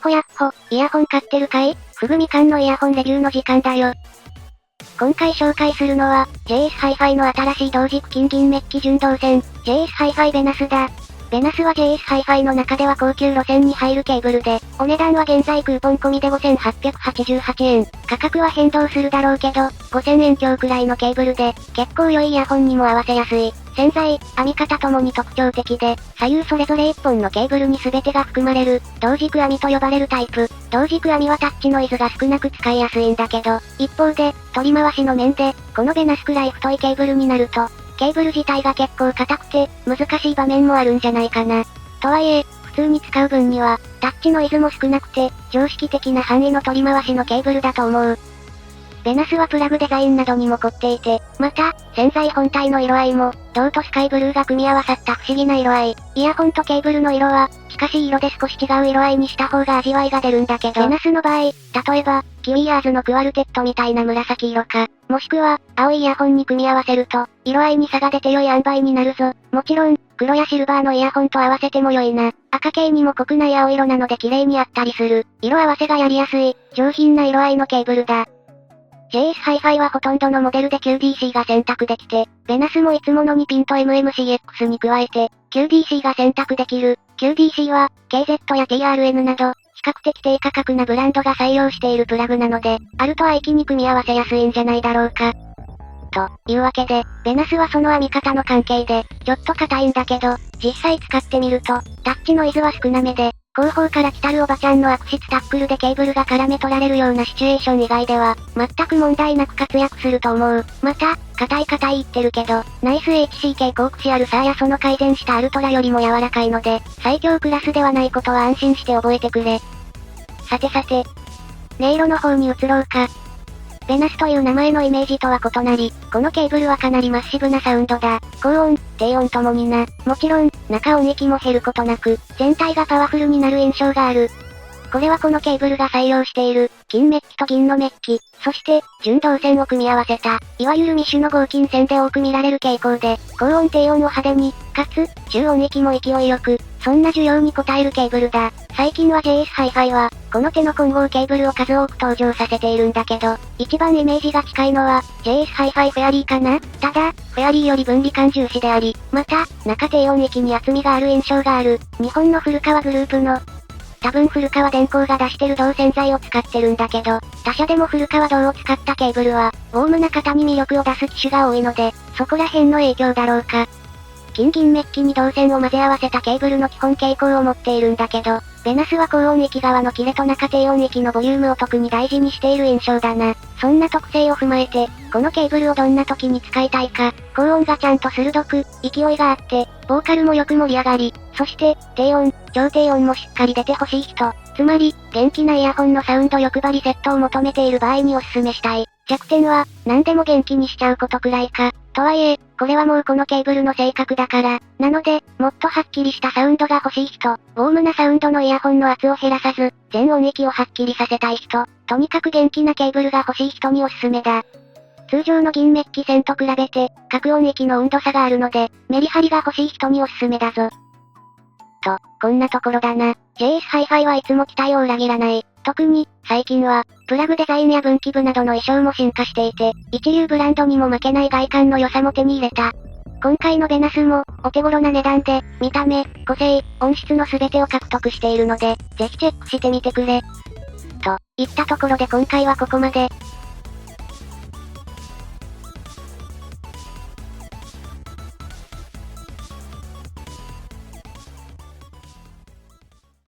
ほやっほ、イヤホン買ってるかい？ふぐみかんのイヤホンレビューの時間だよ。今回紹介するのは、JS Hi-Fi の新しい同軸金銀メッキ純導線、JS Hi-Fi ベナスだ。ベナスは JS Hi-Fi の中では高級路線に入るケーブルで、お値段は現在クーポン込みで5888円。価格は変動するだろうけど、5000円強くらいのケーブルで、結構良いイヤホンにも合わせやすい。線材、編み方ともに特徴的で、左右それぞれ1本のケーブルに全てが含まれる、同軸編みと呼ばれるタイプ。同軸編みはタッチノイズが少なく使いやすいんだけど、一方で、取り回しの面で、このベナスくらい太いケーブルになると、ケーブル自体が結構硬くて、難しい場面もあるんじゃないかな。とはいえ、普通に使う分には、タッチノイズも少なくて、常識的な範囲の取り回しのケーブルだと思う。ベナスはプラグデザインなどにも凝っていて、また、線材本体の色合いも、銅とスカイブルーが組み合わさった不思議な色合い。イヤホンとケーブルの色は、近しい色で少し違う色合いにした方が味わいが出るんだけど、ベナスの場合、例えば、キウイヤーズのクワルテットみたいな紫色か、もしくは、青いイヤホンに組み合わせると、色合いに差が出て良い塩梅になるぞ。もちろん、黒やシルバーのイヤホンと合わせても良いな。赤系にも濃くない青色なので綺麗にあったりする。色合わせがやりやすい、上品な色合いのケーブルだ。JS Hi-Fi はほとんどのモデルで QDC が選択できて、ベナスもいつものにピンと MMCX に加えて、QDC が選択できる。QDC は、KZ や TRN など、比較的低価格なブランドが採用しているプラグなので、あると合気に組み合わせやすいんじゃないだろうか。というわけで、ベナスはその編み方の関係で、ちょっと硬いんだけど、実際使ってみると、タッチノイズは少なめで、後方から来たるおばちゃんの悪質タックルでケーブルが絡め取られるようなシチュエーション以外では、全く問題なく活躍すると思う。また、硬い言ってるけど、ナイス HCK コークシアルサーやその改善したアルトラよりも柔らかいので、最強クラスではないことは安心して覚えてくれ。さて、音色の方に移ろうか。ベナスという名前のイメージとは異なり、このケーブルはかなりマッシブなサウンドだ。高音、低音ともにな。もちろん、中音域も減ることなく、全体がパワフルになる印象がある。これはこのケーブルが採用している、金メッキと銀のメッキ、そして、純導線を組み合わせた、いわゆるミッシュの合金線で多く見られる傾向で、高音低音を派手に、かつ、中音域も勢いよく、そんな需要に応えるケーブルだ。最近は JS Hi-Fi は、この手の混合ケーブルを数多く登場させているんだけど、一番イメージが近いのは、JS Hi-Fi フェアリーかな？ただ、フェアリーより分離感重視であり、また、中低音域に厚みがある印象がある。日本の古川グループの、多分古川電工が出してる銅線材を使ってるんだけど、他社でも古川銅を使ったケーブルは、ウォームな型に魅力を出す機種が多いので、そこら辺の影響だろうか。金銀メッキに銅線を混ぜ合わせたケーブルの基本傾向を持っているんだけど、ベナスは高音域側のキレと中低音域のボリュームを特に大事にしている印象だな。そんな特性を踏まえて、このケーブルをどんな時に使いたいか、高音がちゃんと鋭く、勢いがあって、ボーカルもよく盛り上がり、そして、低音、超低音もしっかり出てほしい人、つまり、元気なイヤホンのサウンド欲張りセットを求めている場合におすすめしたい。弱点は、何でも元気にしちゃうことくらいか。とはいえ、これはもうこのケーブルの性格だから。なので、もっとはっきりしたサウンドが欲しい人、ウォームなサウンドのイヤホンの圧を減らさず、全音域をはっきりさせたい人、とにかく元気なケーブルが欲しい人におすすめだ。通常の銀メッキ線と比べて、各音域の温度差があるので、メリハリが欲しい人におすすめだぞ。と、こんなところだな。JS Hi-Fi はいつも期待を裏切らない。特に、最近は、プラグデザインや分岐部などの衣装も進化していて、一流ブランドにも負けない外観の良さも手に入れた。今回のベナスも、お手頃な値段で、見た目、個性、音質の全てを獲得しているので、ぜひチェックしてみてくれ。といったところで今回はここまで。